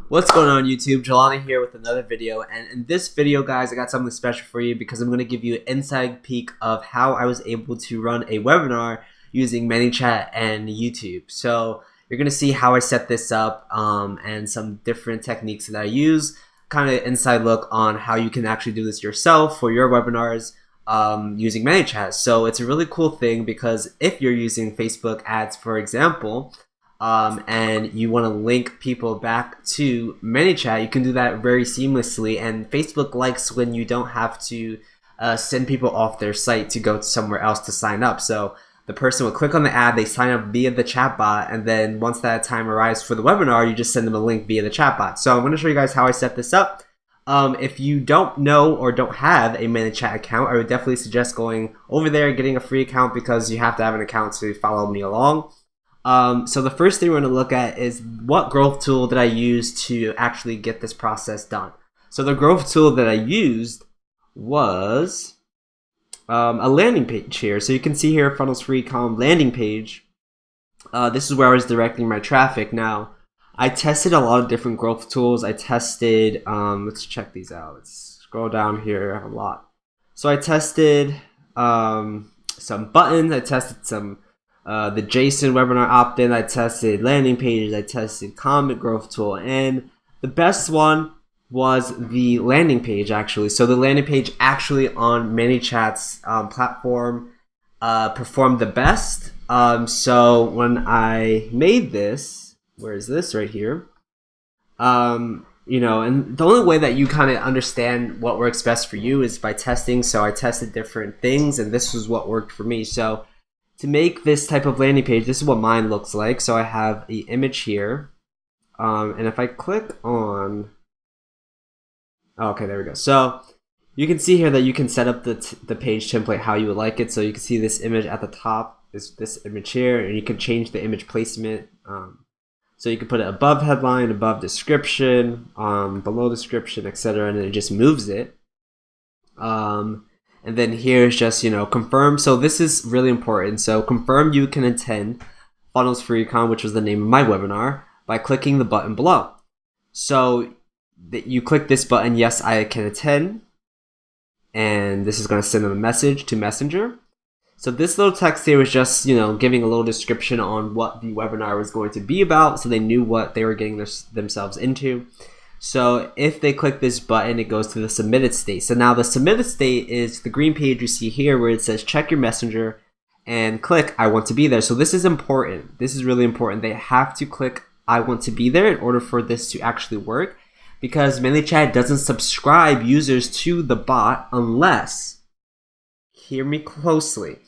What's going on YouTube? Jelani here with another video, and in this video guys I got something special for you because I'm going to give you an inside peek of how I was able to run a webinar using Manychat and YouTube. So you're going to see how I set this up and some different techniques that I use, kind of inside look on how you can actually do this yourself for your webinars using Manychat. So it's a really cool thing because if you're using Facebook ads, for example, and you want to link people back to Manychat, you can do that very seamlessly. And Facebook likes when you don't have to send people off their site to go somewhere else to sign up. So the person will click on the ad, they sign up via the chatbot, and then once that time arrives for the webinar, you just send them a link via the chatbot. So I'm going to show you guys how I set this up. If you don't know or don't have a Manychat account, I would definitely suggest going over there and getting a free account because you have to have an account to follow me along. So the first thing we're going to look at is what growth tool did I use to actually get this process done. So the growth tool that I used was a landing page here. So you can see here, Funnels Free.com landing page. This is where I was directing my traffic. Now, I tested a lot of different growth tools. I tested, let's check these out. Let's scroll down here a lot. So I tested some buttons. I tested some the JSON webinar opt-in, I tested landing pages, I tested comment growth tool, and the best one was the landing page actually. So the landing page actually on Manychat's platform performed the best. So when I made this, where is this right here? You know, and the only way that you kind of understand what works best for you is by testing. So I tested different things, and this was what worked for me. So to make this type of landing page, this is what mine looks like. So I have the image here, and if I click on, okay, there we go. So you can see here that you can set up the page template how you would like it. So you can see this image at the top is this image here, and you can change the image placement. So you can put it above headline, above description, below description, etc., and it just moves it. And then here's just, you know, confirm. So this is really important. So confirm you can attend Funnels Free.com, which was the name of my webinar, by clicking the button below. So you click this button, yes, I can attend. And this is going to send them a message to Messenger. So this little text here was just, you know, giving a little description on what the webinar was going to be about, so they knew what they were getting themselves into. So if they click this button, it goes to the submitted state. So now the submitted state is the green page you see here where it says check your messenger and click I want to be there. So this is important. This is really important. They have to click I want to be there in order for this to actually work, because Manychat doesn't subscribe users to the bot unless, hear me closely,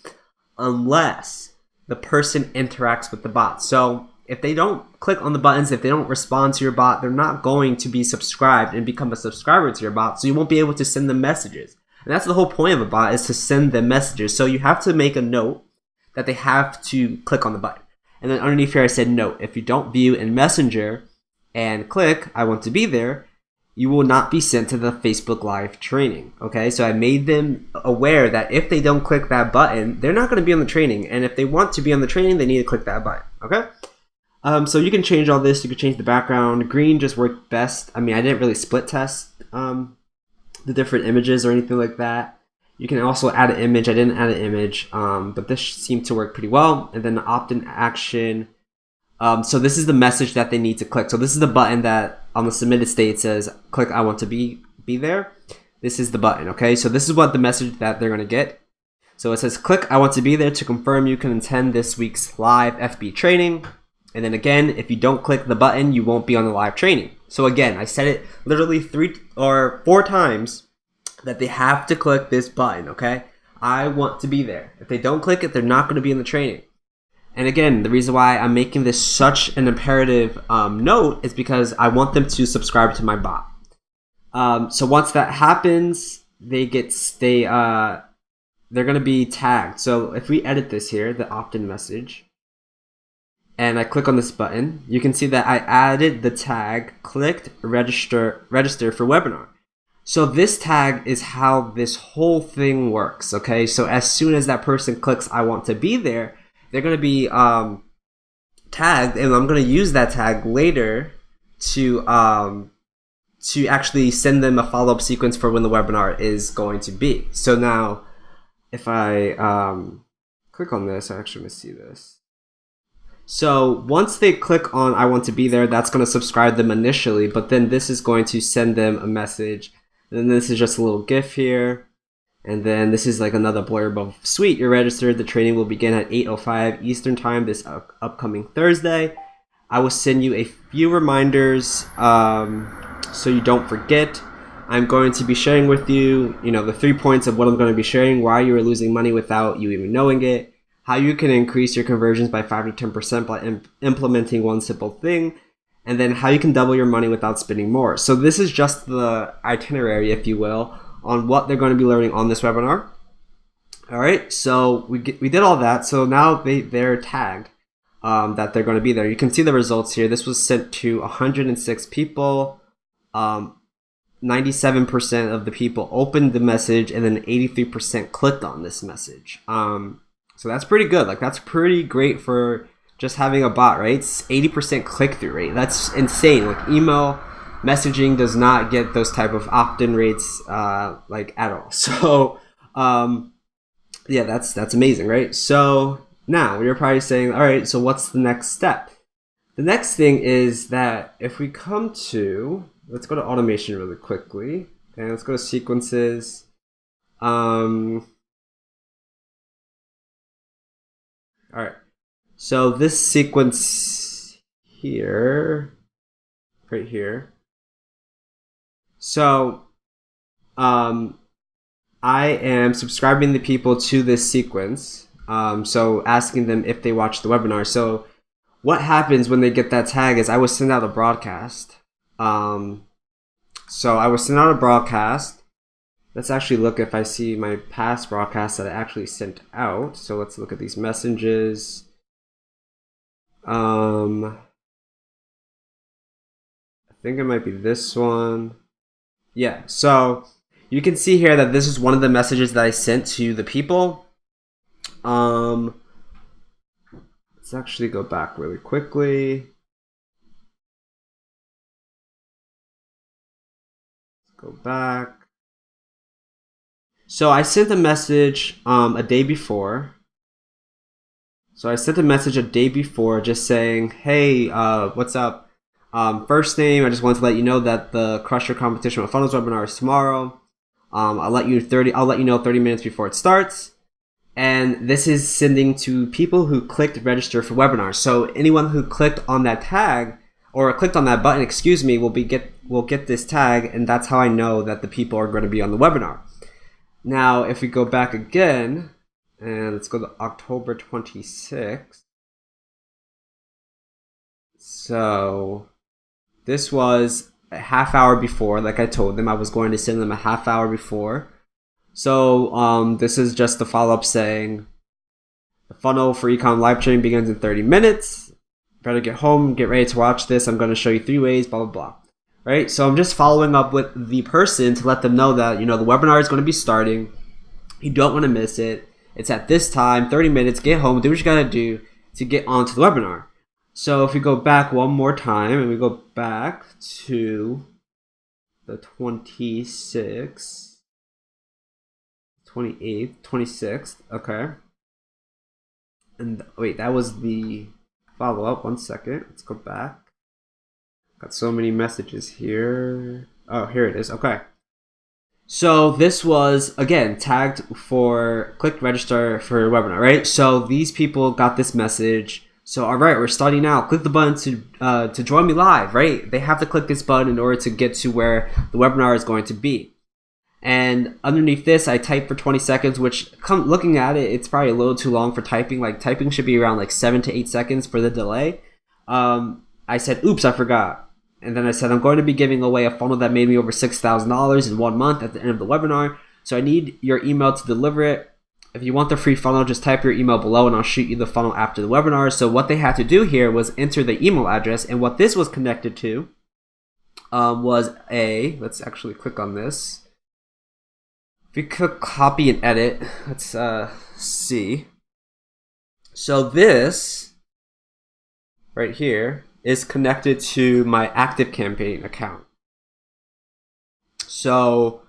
unless the person interacts with the bot. So if they don't click on the buttons, if they don't respond to your bot, they're not going to be subscribed and become a subscriber to your bot, so you won't be able to send them messages. And that's the whole point of a bot, is to send them messages. So you have to make a note that they have to click on the button. And then underneath here I said note, if you don't view in Messenger and click I want to be there, you will not be sent to the Facebook Live training. Okay, so I made them aware that if they don't click that button, they're not going to be on the training. And if they want to be on the training, they need to click that button. Okay. So you can change all this. You can change the background. Green just worked best. I mean, I didn't really split test the different images or anything like that. You can also add an image. I didn't add an image, but this seemed to work pretty well. And then the opt-in action. So this is the message that they need to click. So this is the button that on the submitted state says, click I want to be there. This is the button, okay? So this is what the message that they're going to get. So it says, click I want to be there to confirm you can attend this week's live FB training. And then again, if you don't click the button, you won't be on the live training. So again, I said it literally 3 or 4 times that they have to click this button, okay? I want to be there. If they don't click it, they're not going to be in the training. And again, the reason why I'm making this such an imperative note is because I want them to subscribe to my bot. So once that happens, they're going to be tagged. So if we edit this here, the opt-in message, and I click on this button, you can see that I added the tag, clicked register for webinar. So this tag is how this whole thing works, okay? So as soon as that person clicks I want to be there, they're going to be tagged, and I'm going to use that tag later to actually send them a follow-up sequence for when the webinar is going to be. So now if I click on this, I actually want to see this. So once they click on I want to be there, that's going to subscribe them initially, but then this is going to send them a message. And then this is just a little GIF here. And then this is like another blurb of, sweet, you're registered. The training will begin at 8:05 Eastern time this upcoming Thursday. I will send you a few reminders so you don't forget. I'm going to be sharing with you, the 3 points of what I'm going to be sharing, why you are losing money without you even knowing it, how you can increase your conversions by 5 to 10% by implementing one simple thing, and then how you can double your money without spending more. So this is just the itinerary, if you will, on what they're going to be learning on this webinar. All right, so we did all that. So now they're tagged that they're going to be there. You can see the results here. This was sent to 106 people. 97% of the people opened the message, and then 83% clicked on this message. So that's pretty good. Like, that's pretty great for just having a bot, right? It's 80% click-through rate. That's insane. Like, email messaging does not get those type of opt-in rates like at all. So yeah, that's amazing, right? So now you're probably saying, all right, so what's the next step? The next thing is that if we come to, let's go to automation really quickly. Okay, let's go to sequences. All right, so this sequence here, right here. So I am subscribing the people to this sequence. So asking them if they watch the webinar. So what happens when they get that tag is I will send out a broadcast. So I will send out a broadcast. Let's actually look if I see my past broadcasts that I actually sent out. So let's look at these messages. I think it might be this one. Yeah, so you can see here that this is one of the messages that I sent to the people. Let's actually go back really quickly. Let's go back. So I sent a message a day before. So I sent a message a day before just saying, hey, what's up? First name, I just wanted to let you know that the Crush Your Competition with Funnels webinar is tomorrow. I'll let you know 30 minutes before it starts. And this is sending to people who clicked register for webinars. So anyone who clicked on that tag or clicked on that button, will get this tag, and that's how I know that the people are going to be on the webinar. Now, if we go back again, and let's go to October 26th. So this was a half hour before, like I told them I was going to send them a half hour before. So this is just a follow-up saying the funnel for ecom live training begins in 30 minutes. Better get home, get ready to watch this. I'm going to show you 3 ways, blah, blah, blah. Right? So I'm just following up with the person to let them know that, the webinar is going to be starting. You don't want to miss it. It's at this time, 30 minutes, get home, do what you got to do to get onto the webinar. So if we go back one more time and we go back to the 26th, 28th, 26th, okay. And wait, that was the follow-up. One second, let's go back. Got so many messages here. Oh, here it is, okay. So this was, again, tagged for click register for a webinar, right? So these people got this message. So, all right, we're starting now. Click the button to join me live, right? They have to click this button in order to get to where the webinar is going to be. And underneath this, I typed for 20 seconds, which looking at it, it's probably a little too long for typing. Like typing should be around like 7 to 8 seconds for the delay. I said, oops, I forgot. And then I said, I'm going to be giving away a funnel that made me over $6,000 in 1 month at the end of the webinar. So I need your email to deliver it. If you want the free funnel, just type your email below and I'll shoot you the funnel after the webinar. So what they had to do here was enter the email address. And what this was connected to was let's actually click on this. If you click copy and edit, let's see. So this right here is connected to my ActiveCampaign account. So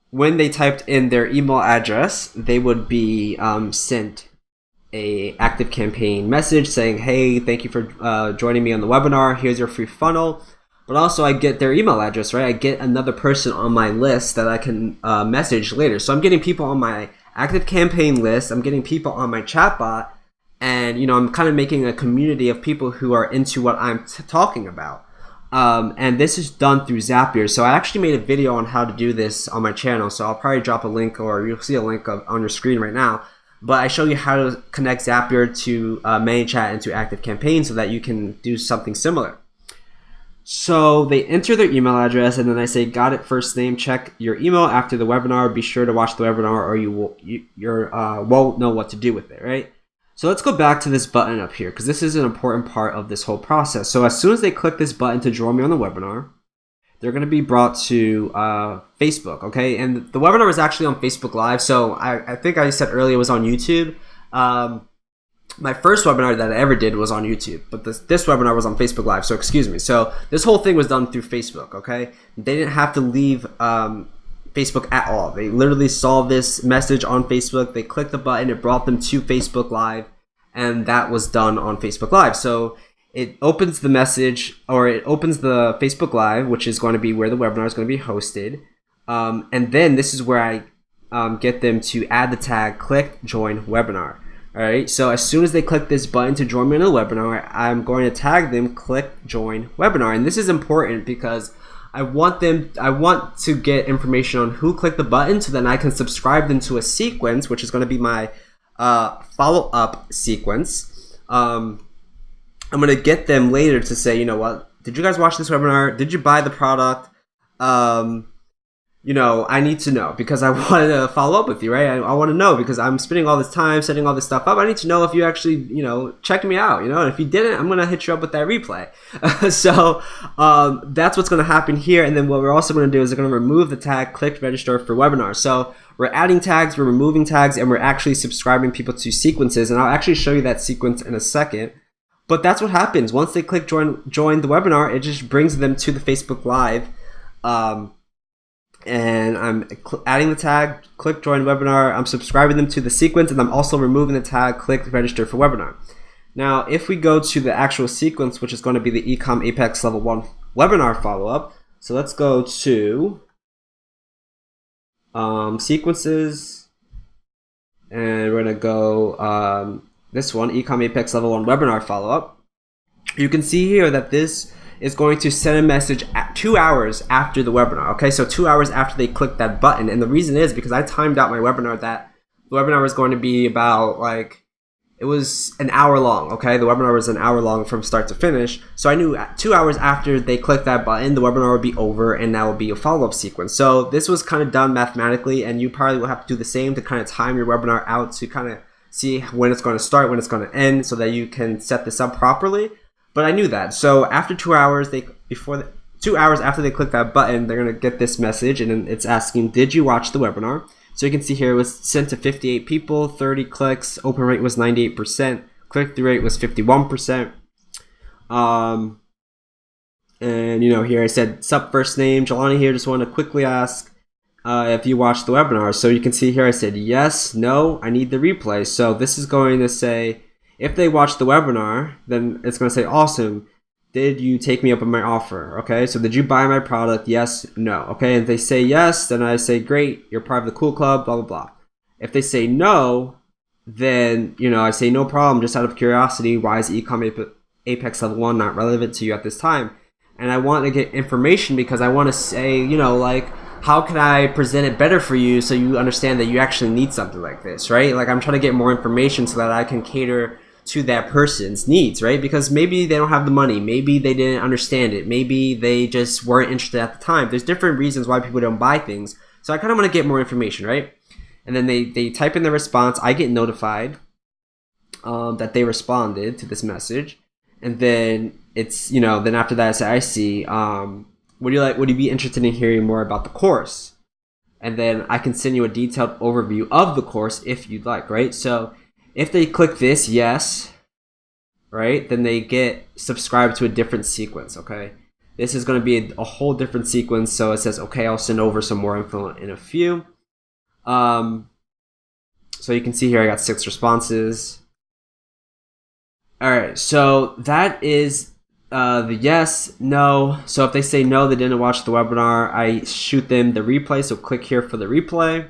when they typed in their email address, they would be sent a ActiveCampaign message saying, hey, thank you for joining me on the webinar. Here's your free funnel. But also I get their email address, right? I get another person on my list that I can message later. So I'm getting people on my ActiveCampaign list. I'm getting people on my chatbot. And, I'm kind of making a community of people who are into what I'm talking about. And this is done through Zapier. So I actually made a video on how to do this on my channel. So I'll probably drop a link, or you'll see a link on your screen right now. But I show you how to connect Zapier to Manychat and to ActiveCampaign so that you can do something similar. So they enter their email address, and then I say, got it, first name, check your email after the webinar. Be sure to watch the webinar or you won't know what to do with it, right? So let's go back to this button up here, because this is an important part of this whole process. So as soon as they click this button to join me on the webinar, they're going to be brought to Facebook, okay? And the webinar was actually on Facebook Live. So I think I said earlier it was on YouTube. My first webinar that I ever did was on YouTube, but this webinar was on Facebook Live, so excuse me. So this whole thing was done through Facebook, okay? They didn't have to leave Facebook at all. They literally saw this message on Facebook. They clicked the button, it brought them to Facebook Live, and that was done on Facebook Live. So it opens the message, or it opens the Facebook Live, which is going to be where the webinar is going to be hosted. And then this is where I get them to add the tag, click join webinar. All right, so as soon as they click this button to join me in a webinar, I'm going to tag them, click join webinar. And this is important because I want to get information on who clicked the button, so then I can subscribe them to a sequence, which is going to be my follow-up sequence. I'm going to get them later to say, you know what, did you guys watch this webinar? Did you buy the product? I need to know, because I want to follow up with you, right? I want to know, because I'm spending all this time setting all this stuff up. I need to know if you actually, checked me out, and if you didn't, I'm going to hit you up with that replay. So that's what's going to happen here. And then what we're also going to do is we're going to remove the tag, click register for webinar. So we're adding tags, we're removing tags, and we're actually subscribing people to sequences. And I'll actually show you that sequence in a second. But that's what happens. Once they click join the webinar, it just brings them to the Facebook Live. And I'm adding the tag, click join webinar, I'm subscribing them to the sequence, and I'm also removing the tag, click register for webinar. Now, if we go to the actual sequence, which is going to be the Ecom Apex Level 1 webinar follow-up, so let's go to sequences, and we're going to go this one, Ecom Apex Level 1 webinar follow-up. You can see here that this is going to send a message at 2 hours after the webinar. Okay, so 2 hours after they click that button. And the reason is because I timed out my webinar that the webinar was going to be about, it was an hour long. Okay, the webinar was an hour long from start to finish. So I knew 2 hours after they click that button, the webinar would be over, and that would be a follow-up sequence. So this was kind of done mathematically, and you probably will have to do the same to kind of time your webinar out to kind of see when it's going to start, when it's going to end, so that you can set this up properly. But I knew that. So after 2 hours, 2 hours after they click that button, they're going to get this message, and then it's asking, did you watch the webinar? So you can see here it was sent to 58 people, 30 clicks, open rate was 98%, click-through rate was 51%. And here I said, sup, first name, Jelani here, just want to quickly ask if you watched the webinar. So you can see here I said yes, no, I need the replay. So this is going to say, if they watch the webinar, then it's going to say, awesome, did you take me up on my offer? Okay, so did you buy my product? Yes, no. Okay, and if they say yes, then I say, great, you're part of the cool club, blah, blah, blah. If they say no, then, I say, no problem, just out of curiosity, why is Ecom Apex Level 1 not relevant to you at this time? And I want to get information because I want to say, how can I present it better for you so you understand that you actually need something like this, right? I'm trying to get more information so that I can cater to that person's needs, right? Because maybe they don't have the money, maybe they didn't understand it, maybe they just weren't interested at the time. There's different reasons why people don't buy things. So I kind of want to get more information, right? And then they type in the response. I get notified that they responded to this message. And then it's, then after that I see, would you be interested in hearing more about the course? And then I can send you a detailed overview of the course if you'd like, right? So if they click this, yes, right, then they get subscribed to a different sequence, okay? This is going to be a whole different sequence. So it says, okay, I'll send over some more info in a few. So you can see here I got 6 responses. All right, so that is the yes, no. So if they say no, they didn't watch the webinar, I shoot them the replay. So click here for the replay.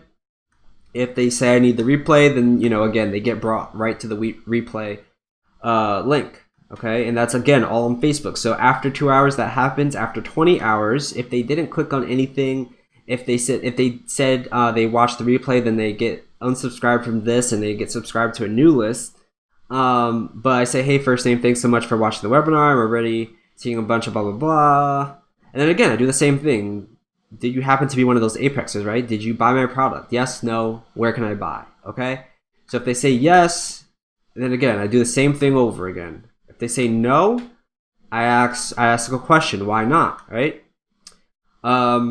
If they say I need the replay, then, you know, again, they get brought right to the replay link. Okay, and that's again all on Facebook. So after 2 hours, that happens. After 20 hours, if they didn't click on anything, if they said they watched the replay, then they get unsubscribed from this and they get subscribed to a new list. But I say, hey, first name, thanks so much for watching the webinar. I'm already seeing a bunch of blah blah blah. And then again, I do the same thing. Did you happen to be one of those apexes, right? Did you buy my product? Yes, no. Where can I buy? Okay. So if they say yes, then again, I do the same thing over again. If they say no, I ask a question. Why not? Right? Let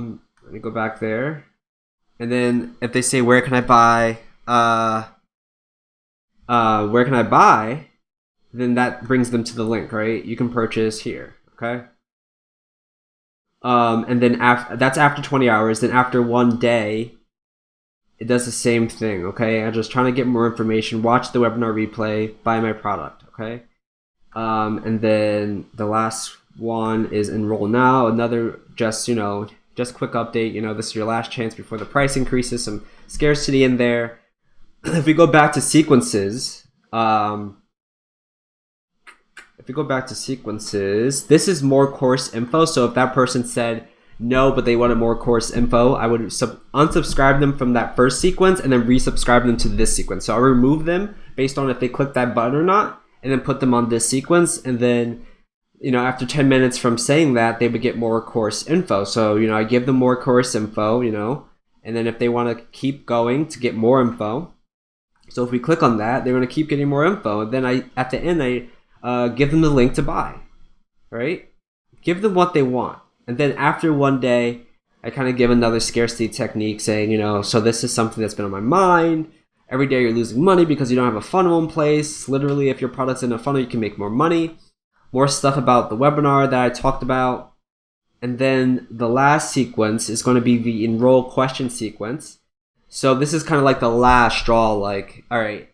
me go back there. And then if they say where can I buy? Where can I buy? Then that brings them to the link, right? You can purchase here. Okay. And then that's after 20 hours. Then after 1 day, it does the same thing. Okay. I'm just trying to get more information. Watch the webinar replay. Buy my product. Okay. And then the last one is enroll now. Another just quick update. This is your last chance before the price increases. Some scarcity in there. If we go back to sequences, this is more course info. So if that person said no, but they wanted more course info, I would unsubscribe them from that first sequence and then resubscribe them to this sequence. So I'll remove them based on if they click that button or not, and then put them on this sequence. And then, after 10 minutes from saying that, they would get more course info. So, I give them more course info, and then if they want to keep going to get more info. So if we click on that, they're going to keep getting more info. And then at the end, I give them the link to buy, right? Give them what they want. And then after 1 day, I kind of give another scarcity technique saying, so this is something that's been on my mind. Every day you're losing money because you don't have a funnel in place. Literally, if your product's in a funnel, you can make more money. More stuff about the webinar that I talked about. And then the last sequence is going to be the enroll question sequence. So this is kind of like the last straw, like, all right,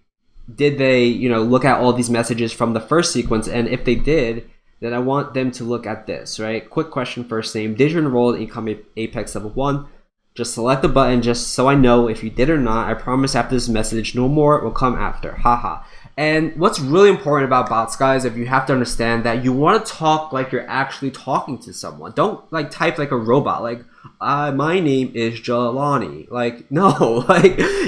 did they, look at all these messages from the first sequence? And if they did, then I want them to look at this, right? Quick question, first name. Did you enroll in Ecom Apex Level 1? Just select the button just so I know if you did or not. I promise after this message, no more will come after. Haha. And what's really important about bots, guys, if you have to understand that you want to talk like you're actually talking to someone. Don't type like a robot, like, my name is Jelani. No,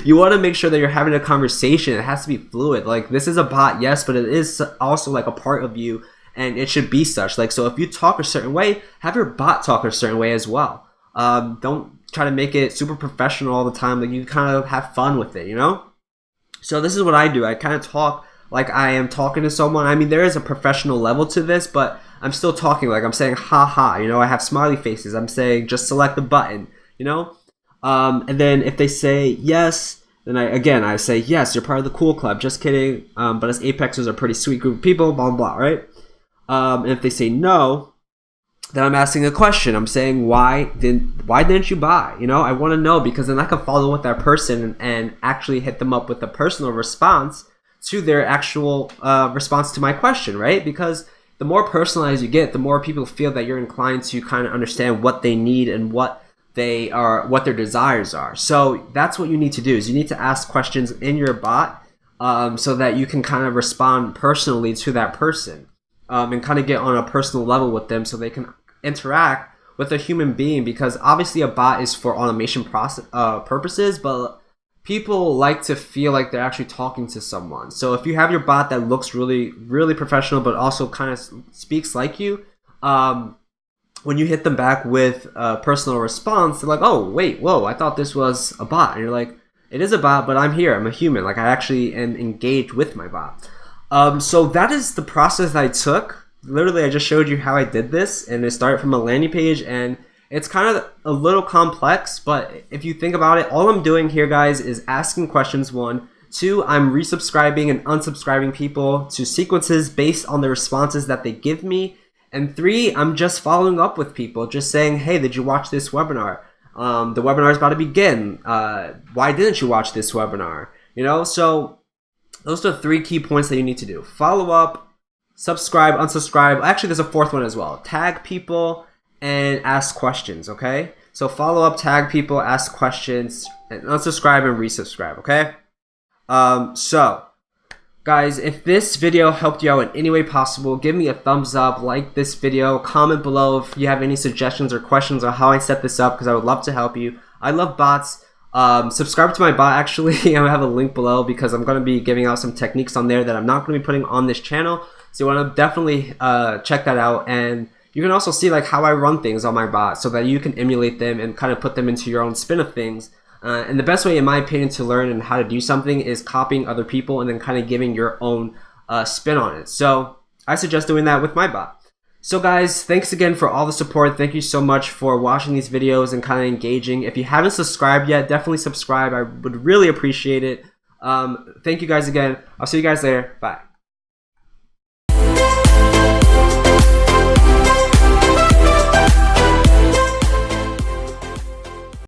you want to make sure that you're having a conversation. It has to be fluid. This is a bot, yes, but it is also a part of you, and it should be such. So if you talk a certain way, have your bot talk a certain way as well. Don't try to make it super professional all the time. You kind of have fun with it, So this is what I do. I kind of talk like I am talking to someone. I mean, there is a professional level to this, but I'm still talking like I'm saying, haha, I have smiley faces. I'm saying, just select the button, And then if they say yes, then I say, yes, you're part of the cool club. Just kidding. But us Apexers are a pretty sweet group of people, blah, blah, blah, right? And if they say no, then I'm asking a question. I'm saying, why didn't you buy? I want to know, because then I can follow with that person and actually hit them up with a personal response to their actual response to my question, right? Because the more personalized you get, the more people feel that you're inclined to kind of understand what they need and what their desires are. So that's what you need to do, is you need to ask questions in your bot so that you can kind of respond personally to that person and kind of get on a personal level with them so they can interact with a human being, because obviously a bot is for automation purposes, but people like to feel like they're actually talking to someone. So if you have your bot that looks really, really professional, but also kind of speaks like you, when you hit them back with a personal response, they're like, oh, wait, whoa, I thought this was a bot. And you're like, it is a bot, but I'm here. I'm a human. I actually am engaged with my bot. So that is the process that I took. Literally, I just showed you how I did this, and it started from a landing page, and it's kind of a little complex, but if you think about it, all I'm doing here, guys, is asking questions, one, 2, I'm resubscribing and unsubscribing people to sequences based on the responses that they give me. And 3, I'm just following up with people, just saying, hey, did you watch this webinar? The webinar is about to begin. Why didn't you watch this webinar? You know, so those are 3 key points that you need to do. Follow up, subscribe, unsubscribe. Actually, there's a 4th one as well. Tag people and ask questions, okay? So follow up, tag people, ask questions, and unsubscribe and resubscribe, okay? So guys, if this video helped you out in any way possible, give me a thumbs up, like this video, comment below if you have any suggestions or questions on how I set this up, because I would love to help you. I love bots. Subscribe to my bot, actually. I have a link below because I'm going to be giving out some techniques on there that I'm not going to be putting on this channel. So you want to definitely check that out. And you can also see like how I run things on my bot so that you can emulate them and kind of put them into your own spin of things. And the best way, in my opinion, to learn and how to do something is copying other people and then kind of giving your own spin on it. So I suggest doing that with my bot. So guys, thanks again for all the support. Thank you so much for watching these videos and kind of engaging. If you haven't subscribed yet, definitely subscribe. I would really appreciate it. Thank you guys again. I'll see you guys later. Bye.